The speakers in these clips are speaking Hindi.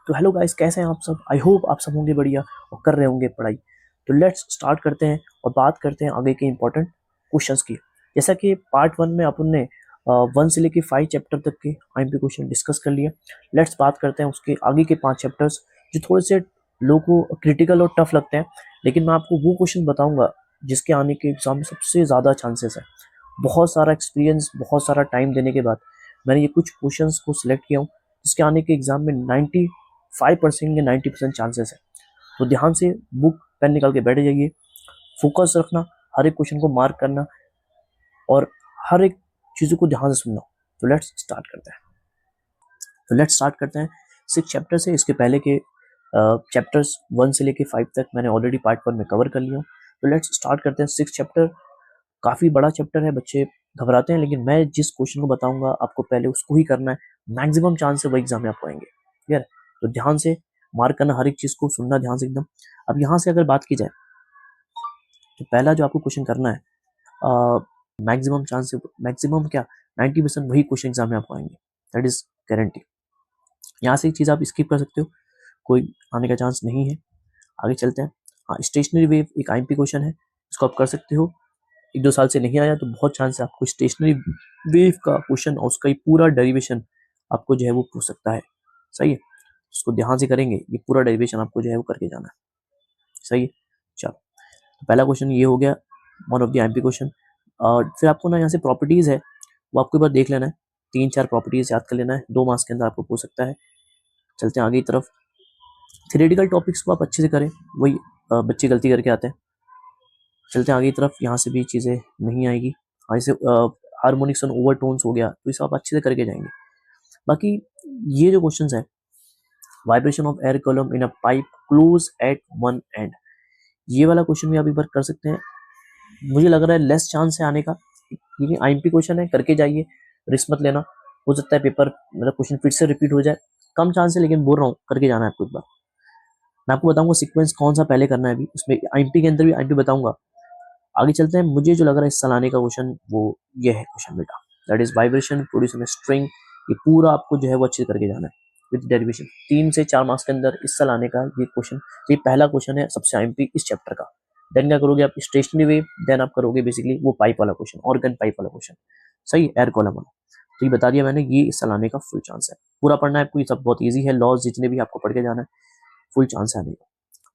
तो हेलो गाइस, कैसे हैं आप सब? आई होप आप सब होंगे बढ़िया और कर रहे होंगे पढ़ाई। तो लेट्स स्टार्ट करते हैं और बात करते हैं आगे के इंपॉर्टेंट क्वेश्चंस की। जैसा कि पार्ट 1 में अपन ने 1 से लेके 5 चैप्टर तक के आईएमपी क्वेश्चन डिस्कस कर लिए। लेट्स बात करते हैं उसके आगे के 5 चैप्टर्स जो थोड़े से लोगों को क्रिटिकल और टफ लगते हैं, लेकिन मैं आपको वो क्वेश्चन बताऊंगा जिसके आने के एग्जाम में सबसे ज़्यादा चांसेस है। बहुत सारा एक्सपीरियंस, बहुत सारा टाइम देने के बाद मैंने ये कुछ क्वेश्चंस को सिलेक्ट किया हूँ जिसके आने के एग्जाम में 95% या 90% चांसेस है। तो ध्यान से बुक पेन निकाल के बैठ जाइए, फोकस रखना, हर एक क्वेश्चन को मार्क करना और हर एक चीज़ों को ध्यान से सुनना। तो लेट्स स्टार्ट करते हैं 6 चैप्टर से। इसके पहले के चैप्टर्स 1 से लेके 5 तक मैंने ऑलरेडी पार्ट 1 में कवर कर लिया हूँ। तो लेट्स स्टार्ट करते हैं 6 चैप्टर। काफ़ी बड़ा चैप्टर है, बच्चे घबराते हैं, लेकिन मैं जिस क्वेश्चन को बताऊंगा आपको पहले उसको ही करना है। मैक्सिमम चांस है वही एग्जाम में आपको आएंगे। क्लियर? तो ध्यान से मार्क करना, हर एक चीज़ को सुनना ध्यान से एकदम। अब यहाँ से अगर बात की जाए तो पहला जो आपको क्वेश्चन करना है, मैक्सिमम चांस, मैक्सिमम क्या, 90% वही क्वेश्चन एग्जाम में आपको आएंगे, दैट इज गारंटी। यहाँ से एक चीज़ आप स्किप कर सकते हो, कोई आने का चांस नहीं है। आगे चलते हैं। हाँ, स्टेशनरी वेव एक आईएमपी क्वेश्चन है, इसको आप कर सकते हो। 1-2 साल से नहीं आया तो बहुत चांस है आपको स्टेशनरी वेव का क्वेश्चन और उसका पूरा डेरिवेशन आपको जो है वो पूछ सकता है। सही है, उसको ध्यान से करेंगे, ये पूरा डेरिवेशन आपको जो है वो करके जाना है। सही है, चलो तो पहला क्वेश्चन ये हो गया, one of the IMP question. और फिर आपको ना यहाँ से प्रॉपर्टीज है वो आपको एक बार देख लेना है, 3-4 प्रॉपर्टीज याद कर लेना है, 2 मार्क्स के अंदर आपको पूछ सकता है। चलते हैं आगे की तरफ। थ्योरेटिकल टॉपिक्स को आप अच्छे से करें, वही बच्चे गलती करके आते हैं। चलते हैं आगे की तरफ, यहाँ से भी चीज़ें नहीं आएगी। हाँ, जैसे हार्मोनिक्स एंड ओवरटोन्स हो गया, तो इसे आप अच्छे से करके जाएंगे। बाकी ये जो क्वेश्चंस है, vibration of air column in a pipe close eight one and, ये वाला क्वेश्चन भी आप एक बार कर सकते हैं। मुझे लग रहा है लेस चांस है आने का, लेकिन आईएमपी क्वेश्चन है, करके जाइए, रिस्क मत लेना। हो सकता है पेपर मतलब क्वेश्चन फिर से रिपीट हो जाए, कम चांस है, लेकिन बोल रहा हूँ करके जाना है आपको एक बार। मैं आपको बताऊंगा सीक्वेंस कौन सा पहले करना है, अभी उसमें आईएमपी के अंदर भी आईएमपी बताऊंगा। आगे चलते हैं। मुझे जो लग रहा है इस साल आने का क्वेश्चन वो ये है क्वेश्चन बेटा, that is vibration produce in string. ये पूरा आपको जो है वो अच्छे से करके जाना है विद डेरिवेशन। 3 से 4 मार्क्स के अंदर इस साल आने का ये क्वेश्चन, ये पहला क्वेश्चन है सबसे आईएमपी इस चैप्टर का। देन क्या करोगे आप, स्टेशनरी वेव, देन आप करोगे बेसिकली वो पाइप वाला क्वेश्चन, ऑर्गन पाइप वाला क्वेश्चन। सही, एयर कॉलम वाला। तो ये बता दिया मैंने, ये इस साल आने का फुल चांस है। पूरा पढ़ना है आपको, ये सब बहुत ईजी है, लॉज जितने भी आपको पढ़ के जाना है, फुल चांस है आने का।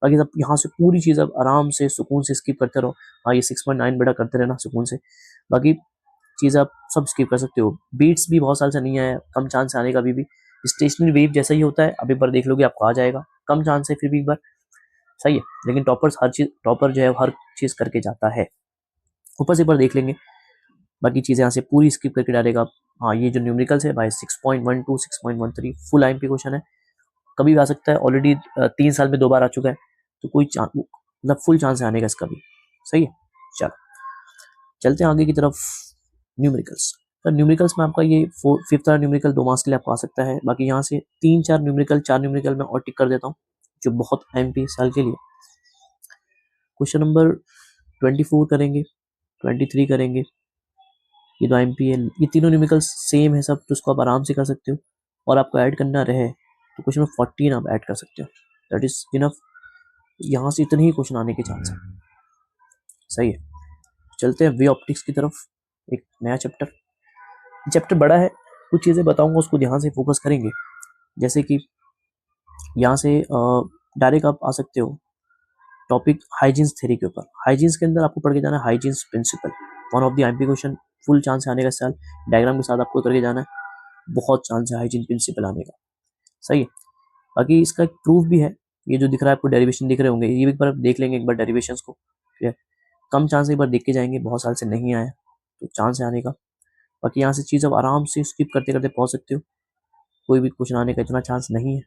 बाकी सब यहाँ से पूरी चीज़ अब आराम से सुकून से स्किप करते रहो। हाँ, ये 6.9 बेटा करते रहना सुकून से, बाकी चीज़ आप सब स्किप कर सकते हो। बीट्स भी बहुत साल से नहीं आया, कम चांस है आने का अभी भी। स्टेशनरी वेव जैसा ही होता है, अभी एक बार देख लोगे आपको आ जाएगा, कम चांस है फिर भी एक बार। सही है, लेकिन टॉपर जो है हर चीज़ करके जाता है। ऊपर से एक बार देख लेंगे, बाकी चीज़ें यहाँ से पूरी स्किप करके डालेगा आप। हाँ, ये जो न्यूमेरिकल्स है भाई 6.12 6.13 फुल आईएमपी क्वेश्चन है, कभी भी आ सकता है। ऑलरेडी 3 साल में 2 बार आ चुका है, तो कोई मतलब फुल चांस है आने का इसका भी। सही है, चलो चलते हैं आगे की तरफ। न्यूमेरिकल्स, तो न्यूमेरिकल्स में आपका ये 5th वाला न्यूमेरिकल 2 मार्क्स के लिए आपको आ सकता है। बाकी यहाँ से 3-4 न्यूमेरिकल, 4 न्यूमेरिकल मैं और टिक कर देता हूँ जो बहुत आईएमपी साल के लिए। क्वेश्चन नंबर 24 करेंगे, 23 करेंगे, ये 2 आईएमपी है। ये तीनों न्यूमेरिकल्स सेम है सब, तो उसको आप आराम से कर सकते हो। और आपको ऐड करना रहे तो क्वेश्चन नंबर 14 आप ऐड कर सकते हो, दैट इज इनफ। यहाँ से इतने ही क्वेश्चन आने के चांस है। सही है, चलते हैं वे ऑप्टिक्स की तरफ, एक नया चैप्टर बड़ा है, कुछ चीज़ें बताऊंगा, उसको ध्यान से फोकस करेंगे। जैसे कि यहाँ से डायरेक्ट आप आ सकते हो टॉपिक हाइजीन्स थ्योरी के ऊपर। हाइजीन्स के अंदर आपको पढ़ के जाना है hygiene's principle, one of the IMP question, full chance है आने का साल। डायग्राम के साथ आपको करके जाना है, बहुत चांस है हाइजीन प्रिंसिपल आने का। सही है, बाकी इसका एक प्रूफ भी है, ये जो दिख रहा है आपको डेरिवेशन दिख रहे होंगे, ये भी एक बार देख लेंगे एक बार डेरिवेशंस को। ठीक है, कम चांस एक बार देख के जाएंगे, बहुत साल से नहीं आया तो चांस है आने का। बाकी यहाँ से चीज़ अब आराम से स्किप करते करते पहुँच सकते हो, कोई भी क्वेश्चन आने का इतना चांस नहीं है।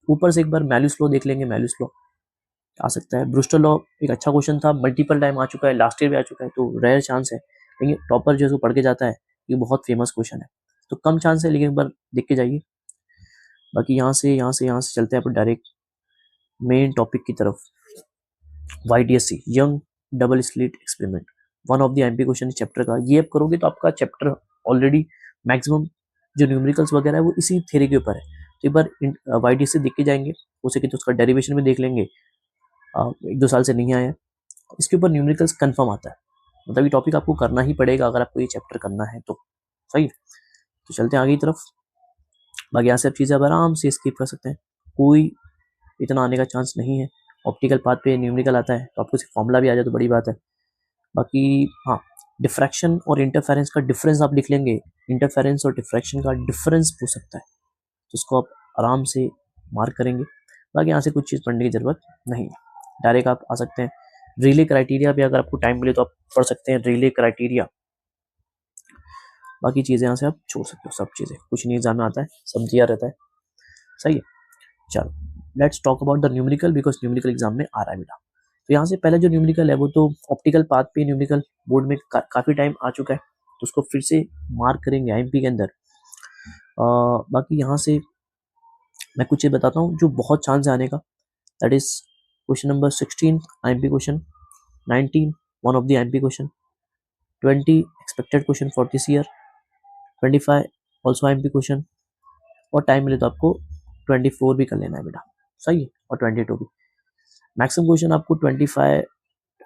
ऊपर से एक बार मैल्यूस लॉ देख लेंगे, मैल्यूस लॉ आ सकता है। ब्रूस्टर लॉ एक अच्छा क्वेश्चन था, मल्टीपल टाइम आ चुका है, लास्ट ईयर भी आ चुका है, तो रेयर चांस है, लेकिन टॉपर जो है पढ़ के जाता है, ये बहुत फेमस क्वेश्चन है, तो कम चांस है, लेकिन एक बार देख के जाइए। बाकी यहाँ से चलते हैं अपन डायरेक्ट मेन टॉपिक की तरफ। YDSC, young double slit experiment, one of the IMP question इस चैप्टर का। ये आप करोगे तो आपका चैप्टर ऑलरेडी मैक्सिमम जो न्यूमेरिकल्स वगैरह है वो इसी थ्योरी के ऊपर है, तो एक बार वाईडी से देख के जाएंगे, हो सके तो उसका डेरिवेशन में देख लेंगे, 1-2 साल से नहीं आया है, इसके ऊपर न्यूमेरिकल्स कंफर्म आता है, मतलब ये टॉपिक आपको करना ही पड़ेगा अगर आपको ये चैप्टर करना है तो। सही है, तो चलते हैं आगे की तरफ। बाकी यहाँ से आप चीज़ें आप आराम से स्किप कर सकते हैं, कोई इतना आने का चांस नहीं है। ऑप्टिकल पाथ पे न्यूमेरिकल आता है तो आपको सिर्फ फॉर्मूला भी आ जाए तो बड़ी बात है। बाकी हाँ, डिफ्रैक्शन और इंटरफेरेंस का डिफरेंस आप लिख लेंगे, इंटरफेरेंस और डिफ्रैक्शन का डिफरेंस पूछ सकता है तो उसको आप आराम से मार्क करेंगे। बाकी यहाँ से कुछ चीज़ पढ़ने की ज़रूरत नहीं है, डायरेक्ट आप आ सकते हैं। रिले क्राइटेरिया भी अगर आपको टाइम मिले तो आप पढ़ सकते हैं, रिले क्राइटेरिया। बाकी चीज़ें यहाँ से आप छोड़ सकते हो, सब चीज़ें, कुछ नहीं एग्जाम में आता है, सब दिया रहता है। सही है, चलो let's talk about the numerical, because numerical exam में आ रहा है बेटा। तो यहाँ से पहले जो न्यूमेरिकल है वो तो ऑप्टिकल पाथ पे न्यूमेरिकल बोर्ड में काफ़ी टाइम आ चुका है, तो उसको फिर से मार्क करेंगे आईएमपी के अंदर। बाकी यहाँ से मैं कुछ चीज़ बताता हूँ जो बहुत चांस है आने का, that is question number 16 IMP question, 19 one of the IMP question, 20 expected question for this year, 25 also IMP question, और टाइम मिले तो आपको 24 भी कर लेना है बेटा। सही है, और 22 भी। मैक्सिमम क्वेश्चन आपको 25,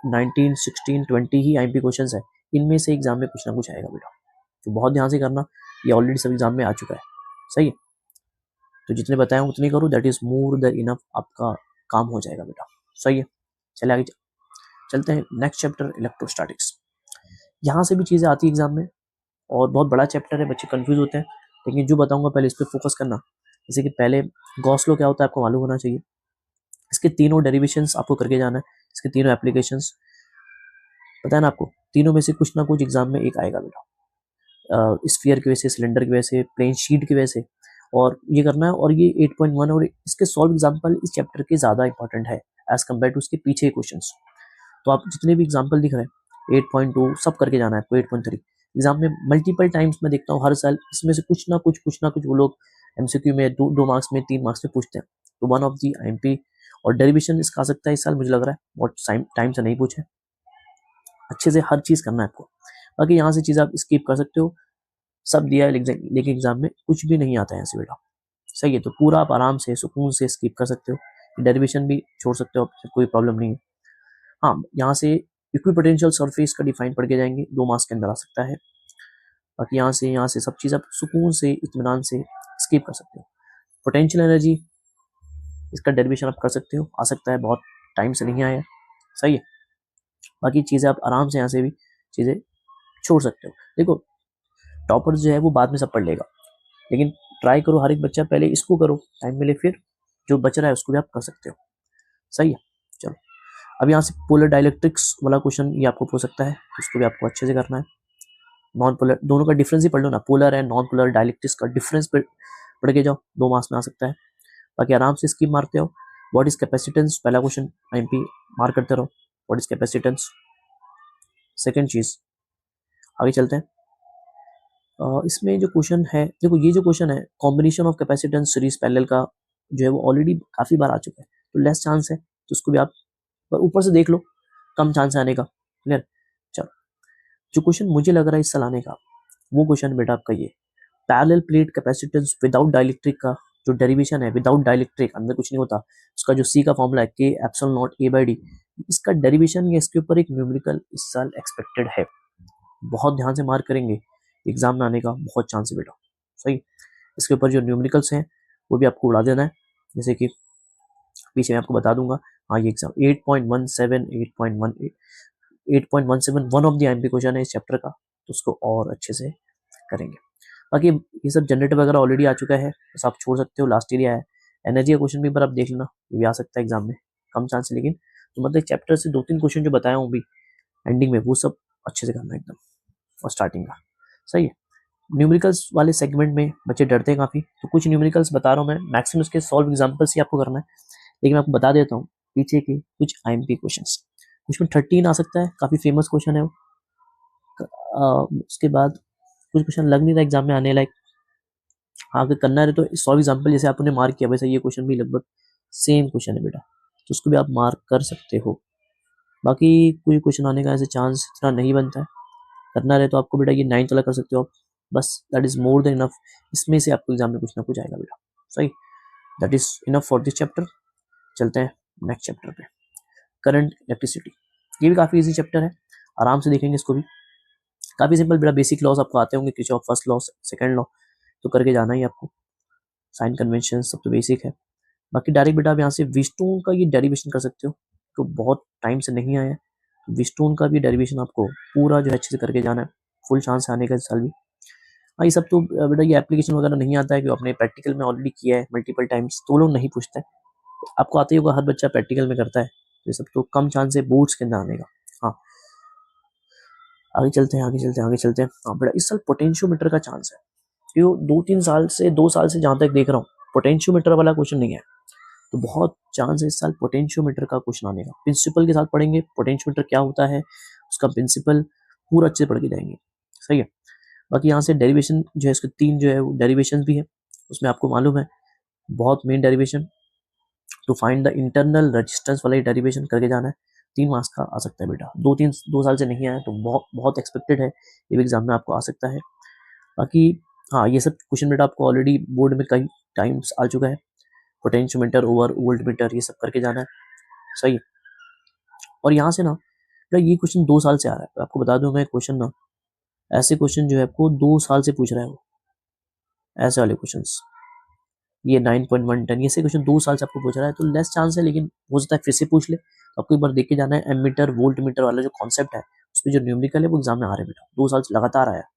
19, 16, 20 ही आईएमपी क्वेश्चन है, इनमें से एग्जाम में कुछ ना कुछ आएगा बेटा, तो बहुत ध्यान से करना, ये ऑलरेडी सब एग्जाम में आ चुका है। सही है, तो जितने बताए उतने करो, that is more than enough, आपका काम हो जाएगा बेटा। सही है, चले आगे चलते हैं। नेक्स्ट चैप्टर इलेक्ट्रोस्टैटिक्स, यहाँ से भी चीज़ें आती है एग्जाम में, और बहुत बड़ा चैप्टर है, बच्चे कंफ्यूज होते हैं, लेकिन जो बताऊंगा पहले इस पर फोकस करना। जैसे कि पहले गॉस लॉ क्या होता है आपको मालूम होना चाहिए, इसके तीनों डेरिवेशंस आपको करके जाना है, इसके तीनों एप्लीकेशंस पता है ना आपको, तीनों में से कुछ ना कुछ एग्जाम में एक आएगा बेटा, स्फीयर की वजह से, सिलेंडर की वजह से, प्लेन शीट की वजह से, और ये करना है। और ये 8.1 और इसके सॉल्व एग्जाम्पल इस चैप्टर के ज़्यादा इंपॉर्टेंट है एज कम्पेयर टू उसके पीछे क्वेश्चन। तो आप जितने भी एग्जाम्पल दिख रहे हैं 8.2 सब करके जाना है आपको, 8.3 एग्जाम में मल्टीपल टाइम्स मैं देखता हूँ हर साल, इसमें से कुछ ना कुछ वो लोग एमसीक्यू में 2 मार्क्स में 3 मार्क्स में पूछते हैं, तो वन ऑफ दी आईएमपी। और डेरिवेशन इसका आ सकता है इस साल, मुझे लग रहा है बहुत टाइम से नहीं पूछे, अच्छे से हर चीज़ करना है आपको। बाकी यहाँ से चीज़ आप स्किप कर सकते हो, सब दिया है, लेकिन एग्जाम में कुछ भी नहीं आता है ऐसे बेटा। सही है, तो पूरा आप आराम से सुकून से स्किप कर सकते हो, डेरिवेशन भी छोड़ सकते हो, कोई प्रॉब्लम नहीं है। हाँ, यहाँ से इक्विपोटेंशियल सरफेस का डिफाइन पढ़ के जाएंगे, 2 मार्क्स के अंदर आ सकता है। बाकी यहाँ से सब चीज़ आप सुकून से इत्मीनान से स्किप कर सकते हो। पोटेंशियल एनर्जी, इसका डेरिवेशन आप कर सकते हो, आ सकता है, बहुत टाइम से नहीं आया। सही है, बाकी चीज़ें आप आराम से यहाँ से भी चीज़ें छोड़ सकते हो। देखो टॉपर जो है वो बाद में सब पढ़ लेगा, लेकिन ट्राई करो हर एक बच्चा पहले इसको करो, टाइम मिले फिर जो बच रहा है उसको भी आप कर सकते हो। सही है, चलो अब यहाँ से पोलर डाइलेक्ट्रिक्स वाला क्वेश्चन ये आपको पूछ सकता है, तो उसको भी आपको अच्छे से करना है। नॉन पोलर, दोनों का डिफरेंस ही पढ़ लो ना, polar and non polar dielectrics का डिफरेंस पढ़ के जाओ, 2 मार्क्स में आ सकता है। बाकी आराम से स्किप मारते हो। व्हाट इज कैपेसिटेंस, पहला क्वेश्चन आईएमपी मार्क करते रहो, व्हाट इज कैपेसिटेंस। सेकेंड चीज, आगे चलते हैं। इसमें जो क्वेश्चन है, देखो ये जो क्वेश्चन है combination of capacitance series parallel का, जो है वो ऑलरेडी काफी बार आ चुका है, तो लेस चांस है, तो उसको भी आप ऊपर से देख लो, कम चांस है आने का। क्लियर, चलो जो क्वेश्चन मुझे लग रहा है इस साल आने का, वो क्वेश्चन बेटा आपका ये parallel plate capacitance without dielectric का जो डेरिवेशन है, विदाउट डाइलेक्ट्रिक, अंदर कुछ नहीं होता, उसका जो सी का फॉर्मूला है के epsilon not a by D, इसका डेरिवेशन या इसके ऊपर एक न्यूमेरिकल इस साल एक्सपेक्टेड है, बहुत ध्यान से मार्क करेंगे, एग्जाम में आने का बहुत चांस है बेटा। सही, इसके ऊपर जो न्यूमेरिकल्स हैं वो भी आपको उड़ा देना है, जैसे कि पीछे मैं आपको बता दूंगा। हाँ, ये exam 8.17, 8.17 one of the IMP question है इस चैप्टर का, तो उसको और अच्छे से करेंगे। बाकी ये सब जनरेटर वगैरह ऑलरेडी आ चुका है, बस आप छोड़ सकते हो, लास्ट ईयर आया है। एनर्जी का क्वेश्चन भी एक बार आप देख लेना, ये भी आ सकता है एग्जाम में, कम चांस है लेकिन, तो मतलब चैप्टर से 2-3 क्वेश्चन जो बताया हूँ अभी एंडिंग में, वो सब अच्छे से करना एकदम, और स्टार्टिंग का। सही है, न्यूमेरिकल्स वाले सेगमेंट में बच्चे डरते हैं काफ़ी, तो कुछ न्यूमेरिकल्स बता रहा हूँ मैं, मैक्सिमम उसके सॉल्व एग्जाम्पल्स ही आपको करना है, लेकिन मैं आपको बता देता हूँ पीछे के कुछ आईएमपी क्वेश्चंस। उसमें 13 आ सकता है, काफ़ी फेमस क्वेश्चन है वो। उसके बाद कुछ क्वेश्चन लग नहीं रहा एग्जाम में आने लायक, अगर करना है तो सॉल्व एग्जाम्पल जैसे आपने मार्क किया वैसे ये क्वेश्चन भी लगभग सेम क्वेश्चन है बेटा, तो उसको भी आप मार्क कर सकते हो। बाकी कोई क्वेश्चन आने का ऐसे चांस इतना नहीं बनता है, करना रहे तो आपको बेटा ये 9th वाला कर सकते हो आप, बस that is more than enough, इसमें से आपको एग्जाम में कुछ ना कुछ आएगा बेटा। सही, that is enough for this chapter. चलते हैं नेक्स्ट चैप्टर पे, करंट इलेक्ट्रिसिटी। ये भी काफ़ी इजी चैप्टर है, आराम से देखेंगे इसको भी। काफ़ी सिंपल, बड़ा बेसिक लॉज आपको आते होंगे, किसी of first law second law तो करके जाना ही आपको, साइन कन्वेंशन सब तो बेसिक है। बाकी डायरेक्ट बेटा आप यहाँ से व्हीटस्टोन का ये डेरिवेशन कर सकते हो, तो बहुत टाइम से नहीं आया है, तो व्हीटस्टोन का भी डेरिवेशन आपको पूरा जो है अच्छे से करके जाना है, फुल चांस आने का इस साल भी। हाँ ये सब तो बेटा ये एप्लीकेशन वगैरह नहीं आता है, कि अपने प्रैक्टिकल में ऑलरेडी किया है मल्टीपल टाइम्स, तो लोग नहीं पूछते हैं। आपको आते ही होगा, हर बच्चा प्रैक्टिकल में करता है, तो ये सब तो कम चांस है बोर्ड्स के अंदर आने का। हाँ आगे चलते हैं, आगे चलते हैं, आगे चलते हैं। हाँ बेटा इस साल पोटेंशियोमीटर का चांस है, क्यों 2 साल से जहाँ तक देख रहा हूँ पोटेंशियोमीटर वाला क्वेश्चन नहीं है, तो बहुत चांस है इस साल पोटेंशियोमीटर का क्वेश्चन आने का। प्रिंसिपल के साथ पढ़ेंगे पोटेंशियोमीटर क्या होता है, उसका प्रिंसिपल पूरा अच्छे से पढ़ के जाएंगे, सही है। बाकी यहाँ से डेरिवेशन जो है इसके 3 जो है वो डेरिवेशन भी है, उसमें आपको मालूम है बहुत main derivation, to find the internal resistance वाला डेरिवेशन करके जाना है। 3 मार्क्स का आ सकता है बेटा, 2 साल से नहीं आया तो बहुत बहुत एक्सपेक्टेड है, ये भी एग्जाम में आपको आ सकता है। बाकी हाँ ये सब क्वेश्चन बेटा आपको ऑलरेडी बोर्ड में कई टाइम्स आ चुका है, पोटेंशियोमीटर ओवर वोल्टमीटर ये सब करके जाना है, सही है। और यहाँ से ना बेटा ये क्वेश्चन 2 साल से आ रहा है, आपको बता दूं मैं क्वेश्चन ना, ऐसे क्वेश्चन जो है आपको 2 साल से पूछ रहा है वो, ऐसे वाले क्वेश्चन, ये 9.110 ये से क्वेश्चन 2 साल से आपको पूछ रहा है, तो लेस चांस है, लेकिन हो सकता है फिर से पूछ ले, तो आपको एक बार देख के जाना है। एमीटर वोल्ट मीटर वाला जो कॉन्सेप्ट है उसमें जो न्यूमेरिकल है वो एग्जाम में आ रहा है बेटा, 2 साल से लगातार आया है,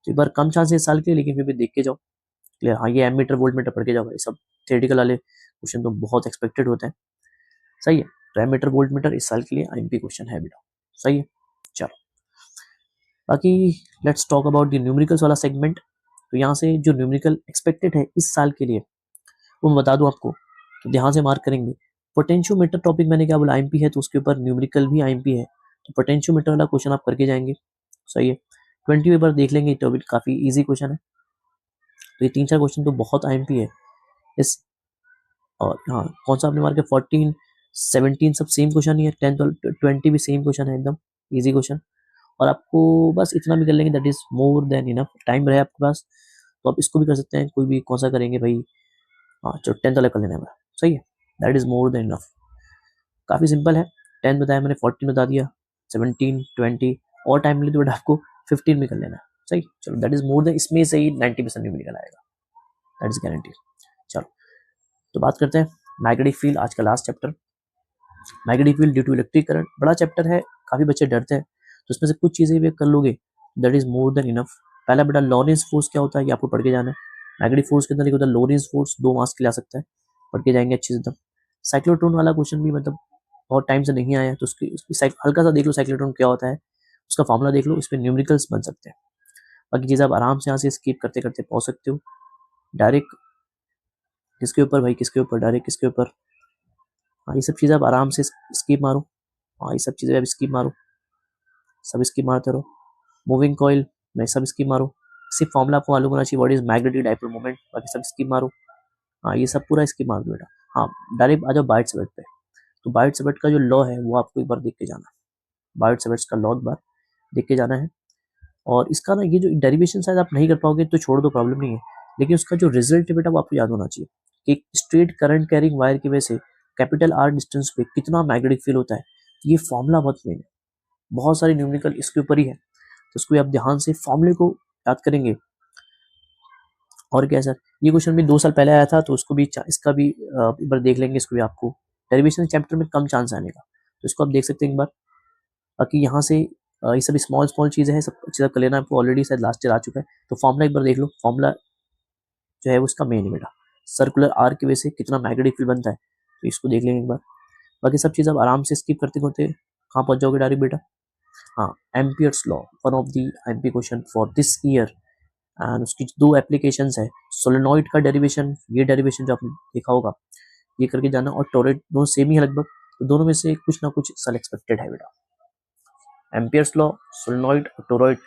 तो एक बार कम चांस है इस साल के, लेकिन फिर भी देख के जाओ क्लियर। हाँ ये एमीटर वोल्ट मीटर पढ़ के जाओ भाई, सब थियोरेटिकल वाले क्वेश्चन तो बहुत एक्सपेक्टेड होते हैं, सही है। तो एमीटर वोल्ट मीटर इस साल के लिए आईएमपी क्वेश्चन है बेटा, सही है। चलो बाकी let's talk about the numericals वाला सेगमेंट। तो यहाँ से जो न्यूमेरिकल एक्सपेक्टेड है इस साल के लिए वो मैं बता दूं आपको, तो ध्यान से मार्क करेंगे। पोटेंशियोमीटर टॉपिक मैंने क्या बोला आईएमपी है, तो उसके ऊपर न्यूमेरिकल भी आईएमपी है, तो पोटेंशियोमीटर वाला क्वेश्चन आप करके जाएंगे, सही है। 20 पेपर देख लेंगे, टॉपिक काफी इजी क्वेश्चन है, तो ये 3-4 क्वेश्चन तो बहुत आईएमपी है इस। और हाँ कौन सा आपने मार्क है, 14 17 सब सेम क्वेश्चन ही है, 10 20 भी सेम क्वेश्चन है, एकदम इजी क्वेश्चन। और आपको बस इतना भी कर लेंगे, that is more than enough. Time रहे आपके पास तो आप इसको भी कर सकते हैं, कोई भी कौन सा करेंगे भाई, हाँ चलो 10 वाला कर लेना है, सही है, that is more than enough. काफ़ी सिंपल है, 10 बताया मैंने, 14 बता दिया, 17 20 और टाइम मिले तो बेटा आपको 15 भी कर लेना है, सही। चलो दैट इज मोर देन, इसमें से ही 90% भी निकल आएगा, दैट इज गारंटी। चलो तो बात करते हैं मैग्नेटिक फील्ड, आज का last chapter. Magnetic field due to electric current बड़ा चैप्टर है, काफ़ी बच्चे डरते हैं, तो इसमें से कुछ चीज़ें भी कर लोगे that is more than enough. पहला बेटा लॉरेंस फोर्स क्या होता है ये आपको पढ़ के जाना है। मैग्नेटिक फोर्स के अंदर एक होता है लॉरेंस फोर्स, 2 मार्क्स के लिए आ सकता है, पढ़ के जाएंगे अच्छे से एकदम। साइक्लोट्रॉन वाला क्वेश्चन भी मतलब बहुत टाइम से नहीं आया है, तो उसकी हल्का सा देख लो साइक्लोट्रॉन क्या होता है, उसका फॉर्मूला देख लो, इस पर न्यूमेरिकल्स बन सकते हैं। बाकी चीज़ आप आराम से यहाँ से स्किप करते करते पहुँच सकते हो डायरेक्ट, किसके ऊपर भाई, किसके ऊपर, डायरेक्ट किसके ऊपर, हाँ ये सब चीज़ें आप आराम से स्किप मारो, हाँ ये सब चीज़ें आप स्किप मारो, सब स्किप मारते रहो। मूविंग कॉइल में सब स्किप मारो, सिर्फ फॉर्मूला आपको मालूम होना चाहिए, what is magnetic dipole moment, बाकी सब स्किप मारो, हाँ ये सब पूरा स्किप मार दो बेटा। हाँ डायरेक्ट आ जाओ बाइट सेवर्ट पे, तो बाइट सेवर्ट का जो लॉ है वो आपको एक बार देख के जाना है, बाइट सेवर्ट का लॉ एक बार देख के जाना है। और इसका ना ये जो डेरिवेशन शायद आप नहीं कर पाओगे तो छोड़ दो, प्रॉब्लम नहीं है, लेकिन उसका जो रिजल्ट है बेटा वो आपको याद होना चाहिए कि एक स्ट्रेट करंट कैरिंग वायर की वजह से कैपिटल आर डिस्टेंस पे कितना मैग्नेटिक फील्ड होता है, ये फॉर्मूला बहुत मेन है, बहुत सारी न्यूमेरिकल इसके ऊपर ही है, तो उसको आप ध्यान से फॉर्मूले को याद करेंगे। और क्या है सर, ये क्वेश्चन भी 2 साल पहले आया था, तो उसको भी इसका भी एक बार देख लेंगे, इसको भी आपको डेरिवेशन चैप्टर में कम चांस आने का, तो इसको आप देख सकते हैं एक बार। बाकी यहाँ से ये सब स्मॉल स्मॉल चीज़ें हैं, सब अच्छी तरह कर लेना, आपको ऑलरेडी शायद लास्ट ईयर आ चुका है, तो फॉर्मूला एक बार देख लो, फॉर्मूला जो है वो उसका मेन है बेटा, सर्कुलर आर्क की वजह से कितना मैग्नेटिक फील्ड बनता है, तो इसको देख लेंगे एक बार। बाकी सब चीज़ आप आराम से स्किप करते करते कहाँ पहुँच जाओगे डायरेक्ट बेटा, हाँ Ampere's law, one of the MP question for this year, and उसकी 2 एप्लीकेशंस है, सोलेनॉइड का डेरिवेशन, ये डेरिवेशन जो आपने देखा होगा ये करके जाना, और टोरेट, दोनों सेम ही है लगभग, तो दोनों में से कुछ ना कुछ सल एक्सपेक्टेड है बेटा। एम्पियर्स लॉ, सोलेनॉइड और टोरॉइड,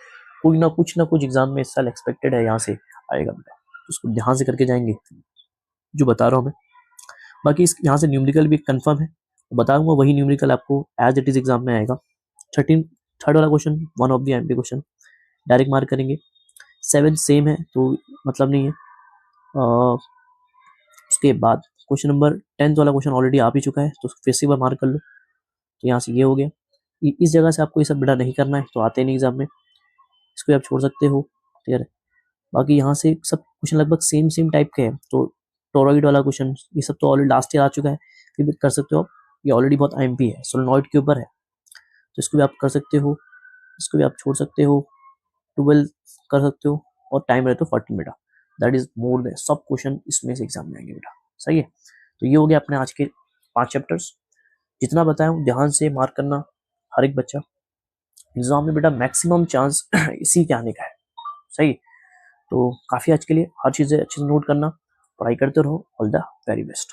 कोई ना कुछ एग्जाम में इस साल एक्सपेक्टेड है, यहाँ से आएगा बेटा, तो उसको ध्यान से करके जाएंगे जो बता रहा हूँ मैं। बाकी इस यहाँ से न्यूमेरिकल भी कंफर्म है, बताऊंगा वही न्यूमेरिकल आपको एज इट इज एग्जाम में आएगा। 13 वाला question one of the MP question, direct mark करेंगे। 7 सेम है तो मतलब नहीं है, उसके बाद क्वेश्चन नंबर 10th वाला क्वेश्चन ऑलरेडी आ भी चुका है, तो फिर से एक बार मार्क कर लो। तो यहाँ से ये हो गया। इस जगह से आपको ये सब बेटा नहीं करना है, तो आते नहीं एग्जाम में, इसको आप छोड़ सकते हो। क्लियर है। बाकी यहाँ से सब क्वेश्चन लगभग सेम सेम टाइप के हैं, तो टोरॉइड वाला क्वेश्चन ये सब तो ऑलरेडी लास्ट ईयर आ चुका है, फिर भी कर सकते हो आप। ये ऑलरेडी बहुत आईएमपी है, सोलेनॉइड के ऊपर है, तो इसको भी आप कर सकते हो, इसको भी आप छोड़ सकते हो। 12 कर सकते हो, और टाइम रहे तो 40 बेटा, दैट इज मोर देन सब क्वेश्चन इसमें से एग्जाम में आएंगे बेटा। सही है। तो ये हो गया अपने आज के 5 चैप्टर्स। जितना बताया हूँ ध्यान से मार्क करना हर एक बच्चा, एग्जाम में बेटा मैक्सिमम चांस इसी के आने का है। सही। तो काफी आज के लिए हर चीजें अच्छे से नोट करना, पढ़ाई करते रहो। All the very best.